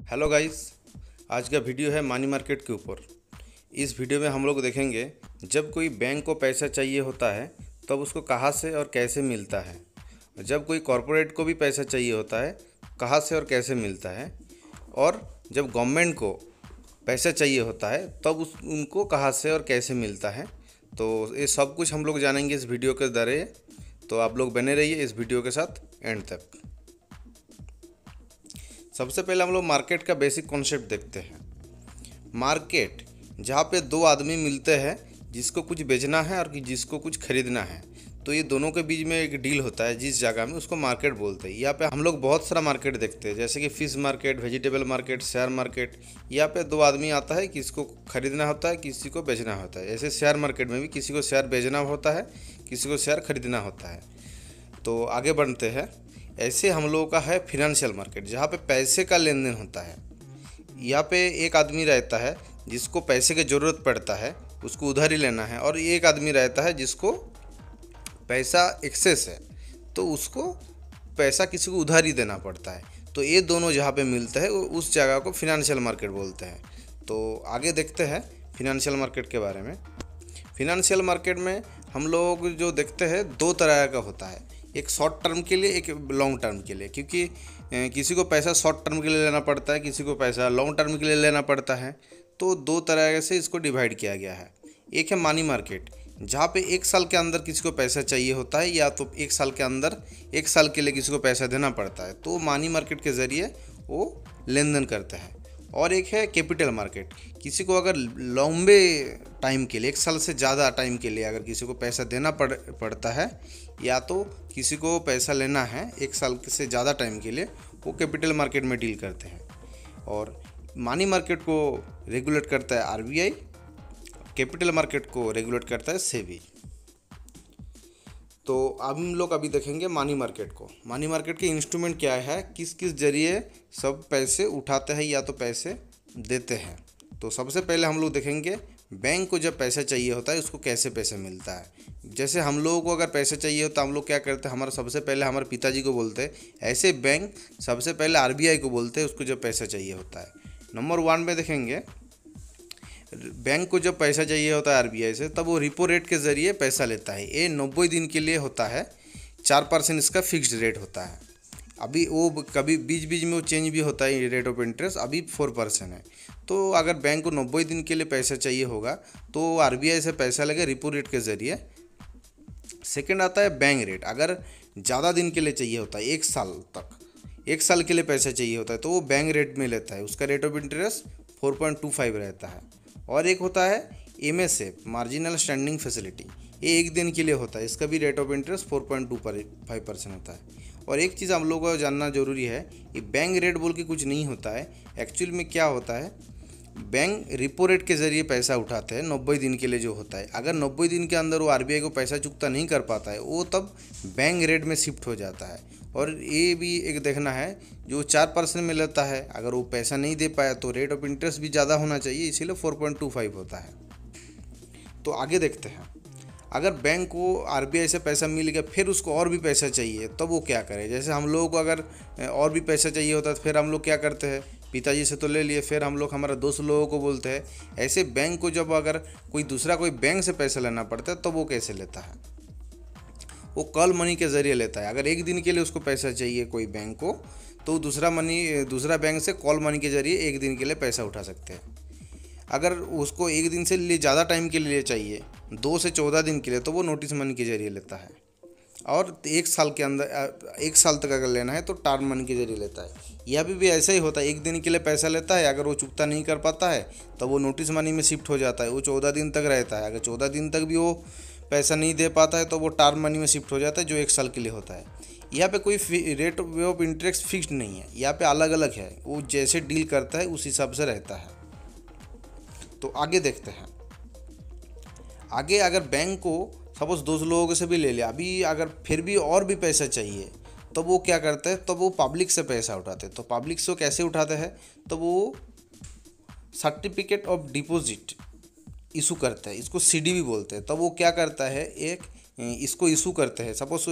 Hello guys. आज का video है मनी मार्केट के ऊपर। इस वीडियो में हम लोग देखेंगे जब कोई बैंक को पैसा चाहिए होता है तब उसको कहाँ से और कैसे मिलता है। जब कोई कॉरपोरेट को भी पैसा चाहिए होता है कहाँ से और कैसे मिलता है। और जब गवर्नमेंट को पैसा चाहिए होता है तब उनको कहाँ से और कैसे मिलता है। तो ये सब कुछ हम लोग जानेंगे इस वीडियो के जरिए। तो आप लोग बने रहिए इस वीडियो के साथ एंड तक। सबसे पहले हम लोग मार्केट का बेसिक कॉन्सेप्ट देखते हैं। मार्केट जहाँ पे दो आदमी मिलते हैं, जिसको कुछ बेचना है और जिसको कुछ खरीदना है, तो ये दोनों के बीच में एक डील होता है जिस जगह में, उसको मार्केट बोलते हैं। यहाँ पे हम लोग बहुत सारा मार्केट देखते हैं, जैसे कि fish market, vegetable market, share market. यहाँ पे दो आदमी आता है, किसी को खरीदना होता है, किसी को बेचना होता है। ऐसे शेयर मार्केट में भी किसी को शेयर बेचना होता है, किसी को शेयर खरीदना होता है। तो आगे बढ़ते हैं। ऐसे हम लोगों का है फिनेंशियल मार्केट, जहाँ पे पैसे का लेन देन होता है। यहाँ पे एक आदमी रहता है जिसको पैसे की ज़रूरत पड़ता है, उसको उधार ही लेना है, और एक आदमी रहता है जिसको पैसा एक्सेस है, तो उसको पैसा किसी को उधार ही देना पड़ता है। तो ये दोनों जहाँ पे मिलते हैं उस जगह को फिनेंशियल मार्केट बोलते हैं। तो आगे देखते हैं फिनेंशियल मार्केट के बारे में। फिनेंशियल मार्केट में हम लोग जो देखते हैं दो तरह का होता है, एक शॉर्ट टर्म के लिए, एक लॉन्ग टर्म के लिए। क्योंकि किसी को पैसा शॉर्ट टर्म के लिए लेना पड़ता है, किसी को पैसा लॉन्ग टर्म के लिए लेना पड़ता है। तो दो तरह से इसको डिवाइड किया गया है। एक है मनी मार्केट, जहाँ पे एक साल के अंदर किसी को पैसा चाहिए होता है, या तो एक साल के अंदर एक साल के लिए किसी को पैसा देना पड़ता है, तो मनी मार्केट के ज़रिए वो लेन देन करते हैं। और एक है कैपिटल मार्केट, किसी को अगर लंबे टाइम के लिए, एक साल से ज़्यादा टाइम के लिए अगर किसी को पैसा देना पड़ता है, या तो किसी को पैसा लेना है एक साल से ज़्यादा टाइम के लिए, वो कैपिटल मार्केट में डील करते हैं। और मनी मार्केट को रेगुलेट करता है आरबीआई, कैपिटल मार्केट को रेगुलेट करता है सेबी। तो अब हम लोग अभी देखेंगे मनी मार्केट को। मनी मार्केट के इंस्ट्रूमेंट क्या है, किस किस जरिए सब पैसे उठाते हैं या तो पैसे देते हैं। तो सबसे पहले हम लोग देखेंगे बैंक को जब पैसा चाहिए होता है उसको कैसे पैसे मिलता है। जैसे हम लोगों को अगर पैसे चाहिए होता है, हम लोग क्या करते हैं, हमारा सबसे पहले हमारे पिताजी को बोलते हैं। ऐसे बैंक सबसे पहले आरबीआई को बोलते हैं उसको जब पैसा चाहिए होता है। नंबर 1 में देखेंगे, बैंक को जब पैसा चाहिए होता है आरबीआई से, तब वो रिपो रेट के ज़रिए पैसा लेता है। ये 90 दिन के लिए होता है, 4% इसका फिक्स्ड रेट होता है। अभी वो कभी बीच बीच में वो चेंज भी होता है रेट ऑफ इंटरेस्ट, अभी 4% है। तो अगर बैंक को 90 दिन के लिए पैसा चाहिए होगा तो आरबीआई से पैसा लेगा रिपो रेट के ज़रिए। सेकंड आता है बैंक रेट। अगर ज़्यादा दिन के लिए चाहिए होता है, एक साल तक, एक साल के लिए पैसा चाहिए होता है, तो वो बैंक रेट में लेता है, उसका रेट ऑफ इंटरेस्ट 4.25 रहता है। और एक होता है एमएसएफ, मार्जिनल स्टैंडिंग फैसिलिटी, ये एक दिन के लिए होता है, इसका भी रेट ऑफ इंटरेस्ट 4.25% होता है। और एक चीज़ हम लोगों को जानना जरूरी है, ये बैंक रेट बोल के कुछ नहीं होता है। एक्चुअल में क्या होता है, बैंक रिपो रेट के ज़रिए पैसा उठाते हैं 90 दिन के लिए जो होता है। अगर 90 दिन के अंदर वो आरबीआई को पैसा चुकता नहीं कर पाता है, वो तब बैंक रेट में शिफ्ट हो जाता है। और ये भी एक देखना है, जो 4% में लेता है, अगर वो पैसा नहीं दे पाया तो रेट ऑफ इंटरेस्ट भी ज़्यादा होना चाहिए, इसीलिए 4.25 होता है। तो आगे देखते हैं, अगर बैंक को आरबीआई से पैसा मिल गया, फिर उसको और भी पैसा चाहिए, तब वो क्या करे। जैसे हम लोगों को अगर और भी पैसा चाहिए होता है तो फिर हम लोग क्या करते हैं, पिताजी से तो ले लिए, फिर हम लोग हमारा दोस्त लोगों को बोलते हैं। ऐसे बैंक को जब अगर कोई बैंक से पैसा लेना पड़ता है, तो वो कैसे लेता है, वो कॉल मनी के ज़रिए लेता है। अगर एक दिन के लिए उसको पैसा चाहिए कोई बैंक को, तो दूसरा बैंक से कॉल मनी के ज़रिए एक दिन के लिए पैसा उठा सकते हैं। अगर उसको एक दिन से लिए ज़्यादा टाइम के लिए चाहिए, 2 से 14 दिन के लिए, तो वो नोटिस मनी के ज़रिए लेता है। और एक साल के अंदर, एक साल तक अगर लेना है तो टर्म मनी के ज़रिए लेता है। यह भी ऐसा ही होता है, एक दिन के लिए पैसा लेता है, अगर वो चुकता नहीं कर पाता है तो वो नोटिस मनी में शिफ्ट हो जाता है, वो 14 दिन तक रहता है। अगर 14 दिन तक भी वो पैसा नहीं दे पाता है तो वो टर्म मनी में शिफ्ट हो जाता है, जो एक साल के लिए होता है। यहाँ पे कोई रेट ऑफ इंटरेस्ट फिक्स्ड नहीं है, यहाँ पे अलग अलग है, वो जैसे डील करता है उस हिसाब से रहता है। तो आगे देखते हैं। आगे अगर बैंक को सपोज 200 लोगों से भी ले लिया, अभी अगर फिर भी और भी पैसा चाहिए, तो वो क्या करते हैं, तो वो पब्लिक से पैसा उठाते हैं। तो पब्लिक से कैसे उठाते हैं, तो वो सर्टिफिकेट ऑफ डिपॉजिट इशू करता है, इसको सीडी भी बोलते हैं। तब वो क्या करता है, इसको इशू करते हैं। सपोज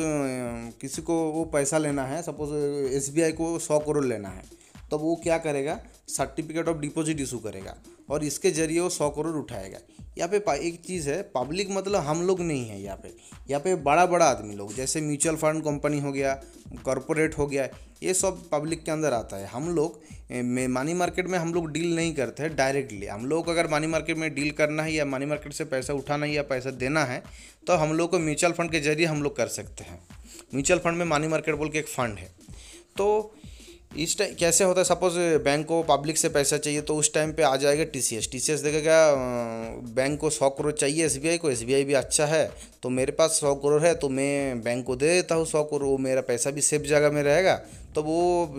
किसी को वो पैसा लेना है, सपोज एसबीआई को 100 करोड़ लेना है, तब वो क्या करेगा, सर्टिफिकेट ऑफ डिपॉजिट इशू करेगा और इसके जरिए वो 100 करोड़ उठाएगा। यहाँ पे एक चीज़ है, पब्लिक मतलब हम लोग नहीं है यहाँ पे बड़ा बड़ा आदमी लोग, जैसे म्यूचुअल फंड कंपनी हो गया, कॉरपोरेट हो गया, ये सब पब्लिक के अंदर आता है। हम लोग मनी मार्केट में हम लोग डील नहीं करते हैं डायरेक्टली। हम लोग को अगर मनी मार्केट में डील करना है या मनी मार्केट से पैसा उठाना है या पैसा देना है तो हम लोग को म्यूचुअल फंड के जरिए हम लोग कर सकते हैं। म्यूचुअल फंड में मनी मार्केट बोल के एक फ़ंड है। तो इस टाइम कैसे होता है, सपोज बैंक को पब्लिक से पैसा चाहिए तो उस टाइम पे आ जाएगा टीसीएस देखेगा बैंक को 100 करोड़ चाहिए, एसबीआई को, एसबीआई भी अच्छा है तो मेरे पास 100 करोड़ है तो मैं बैंक को दे देता हूँ 100 करोड़, वो मेरा पैसा भी सेफ जगह में रहेगा। तो वो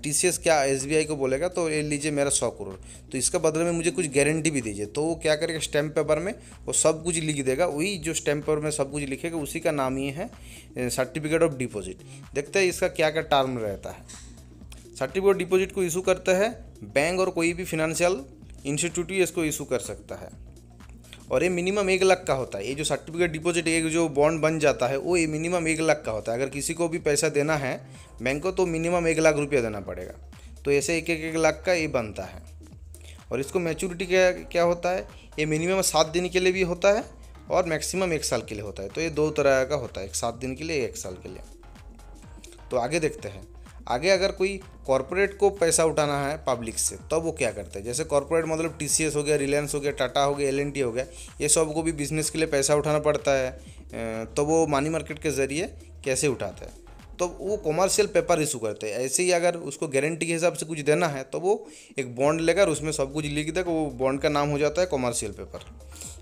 टीसीएस क्या एसबीआई को बोलेगा तो ले लीजिए मेरा 100 करोड़, तो इसका बदले में मुझे कुछ गारंटी भी दीजिए। तो वो क्या करेगा, स्टैम्प पेपर में वो सब कुछ लिख देगा, वही जो स्टैम्प पेपर में सब कुछ लिखेगा उसी का नाम ही है सर्टिफिकेट ऑफ डिपॉजिट। देखते हैं इसका क्या क्या टर्म रहता है। सर्टिफिकेट डिपॉजिट को इशू करता है बैंक और कोई भी फिनेंशियल इंस्टीट्यूट ही इसको इशू कर सकता है और ये मिनिमम 1 लाख का होता है। ये जो सर्टिफिकेट डिपॉजिट एक जो बॉन्ड बन जाता है वो ये मिनिमम 1 लाख का होता है। अगर किसी को भी पैसा देना है बैंक को तो मिनिमम 1 लाख रुपया देना पड़ेगा। तो ऐसे 1 लाख का ये बनता है। और इसको मैच्योरिटी क्या होता है, ये मिनिमम 7 दिन के लिए भी होता है और मैक्सिमम 1 साल के लिए होता है। तो ये 2 तरह का होता है, 7 दिन के लिए 1 साल के लिए। तो आगे देखते हैं। आगे अगर कोई कॉरपोरेट को पैसा उठाना है पब्लिक से तब वो क्या करते हैं, जैसे कॉरपोरेट मतलब टीसीएस हो गया, रिलायंस हो गया, टाटा हो गया, एलएनटी हो गया, ये सब को भी बिजनेस के लिए पैसा उठाना पड़ता है। तो वो मनी मार्केट के ज़रिए कैसे उठाते हैं, तो वो कॉमर्शियल पेपर इशू करते हैं। ऐसे ही अगर उसको गारंटी के हिसाब से कुछ देना है तो वो एक बॉन्ड लेकर और उसमें सब कुछ लिख देगा, वो बॉन्ड का नाम हो जाता है कॉमर्शियल पेपर।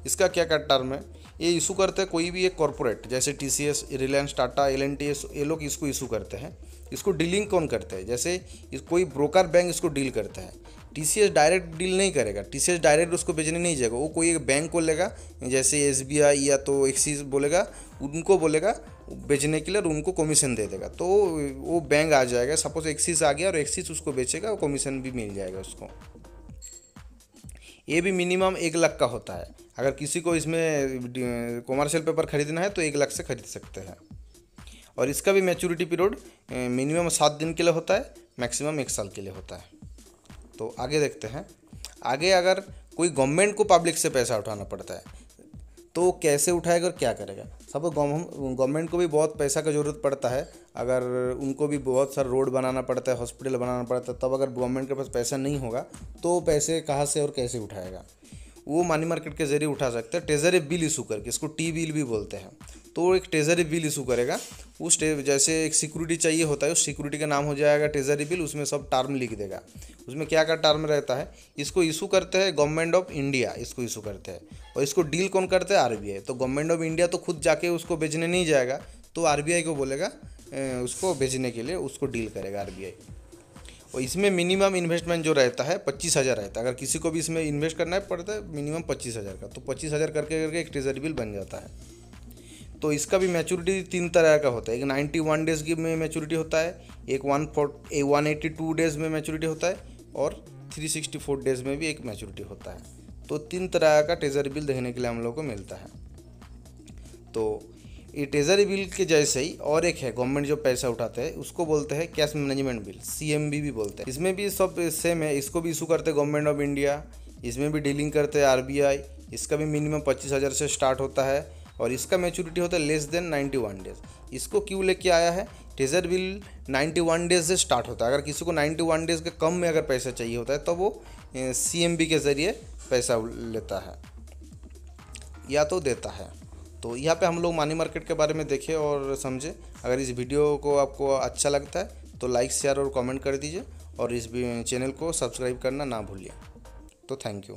इसका क्या टर्म है, ये इशू करते हैं कोई भी एक कॉरपोरेट, जैसे टीसीएस, रिलायंस, टाटा, एलएनटी, ये लोग इसको इशू करते हैं। इसको डीलिंग कौन करते हैं, जैसे कोई ब्रोकर बैंक इसको डील करता है। टीसीएस डायरेक्ट डील नहीं करेगा, टीसीएस डायरेक्ट उसको बेचने नहीं जाएगा, वो कोई एक बैंक को लेगा, जैसे एसबीआई या तो एक्सिस बोलेगा, उनको बोलेगा बेचने के लिए और उनको कमीशन दे देगा। तो वो बैंक आ जाएगा, सपोज एक्सिस आ गया और एक्सिस उसको बेचेगा, वो कमीशन भी मिल जाएगा उसको। ये भी मिनिमम 1 लाख का होता है। अगर किसी को इसमें कॉमर्शियल पेपर खरीदना है तो 1 लाख से खरीद सकते हैं। और इसका भी मैच्योरिटी पीरियड मिनिमम 7 दिन के लिए होता है, मैक्सिमम 1 साल के लिए होता है। तो आगे देखते हैं। आगे अगर कोई गवर्नमेंट को पब्लिक से पैसा उठाना पड़ता है तो कैसे उठाएगा और क्या करेगा। सब गवर्नमेंट को भी बहुत पैसा का ज़रूरत पड़ता है, अगर उनको भी बहुत सारा रोड बनाना पड़ता है, हॉस्पिटल बनाना पड़ता है, तब अगर गवर्नमेंट के पास पैसा नहीं होगा तो पैसे कहाँ से और कैसे उठाएगा। वो मनी मार्केट के जरिए उठा सकते हैं, ट्रेजरी बिल इशू करके, इसको टी बिल भी बोलते हैं। तो एक ट्रेजरी बिल इशू करेगा, उस जैसे एक सिक्योरिटी चाहिए होता है, उस सिक्योरिटी का नाम हो जाएगा ट्रेजरी बिल, उसमें सब टर्म लिख देगा। उसमें क्या क्या टर्म रहता है, इसको इशू करते हैं गवर्नमेंट ऑफ इंडिया, इसको इशू करते हैं। और इसको डील कौन करते हैं, आरबीआई। तो गवर्नमेंट ऑफ इंडिया तो खुद जाके उसको बेचने नहीं जाएगा, तो आरबीआई को बोलेगा उसको बेचने के लिए, उसको डील करेगा आरबीआई। और इसमें मिनिमम इन्वेस्टमेंट जो रहता है 25,000 रहता है। अगर किसी को भी इसमें इन्वेस्ट करना है पड़ता है मिनिमम 25,000 का, तो 25,000 करके करके एक ट्रेजरी बिल बन जाता है। तो इसका भी मैच्योरिटी 3 तरह का होता है। एक 91 डेज़ की में मैच्योरिटी होता है, एक 182 डेज़ में मैच्योरिटी होता है और 364 डेज़ में भी एक मैच्योरिटी होता है। तो 3 तरह का ट्रेजरी बिल देखने के लिए हम लोग को मिलता है। तो ये ट्रेजरी बिल के जैसे ही और एक है, गवर्नमेंट जो पैसा उठाते हैं उसको बोलते हैं कैश मैनेजमेंट बिल, सीएमबी भी बोलते हैं। इसमें भी सब सेम है, इसको भी इशू करते हैं गवर्नमेंट ऑफ इंडिया, इसमें भी डीलिंग करते हैं आरबीआई। इसका भी मिनिमम 25,000 से स्टार्ट होता है और इसका मैच्योरिटी होता है लेस देन 91 डेज़। इसको क्यों लेके आया है, ट्रेजरी बिल 91 डेज़ से स्टार्ट होता है। अगर किसी को 91 डेज़ के कम में अगर पैसा चाहिए होता है तो वो सीएमबी के ज़रिए पैसा लेता है या तो देता है। तो यहाँ पे हम लोग मनी मार्केट के बारे में देखें और समझे। अगर इस वीडियो को आपको अच्छा लगता है तो लाइक, शेयर और कमेंट कर दीजिए और इस चैनल को सब्सक्राइब करना ना भूलिए। तो थैंक यू।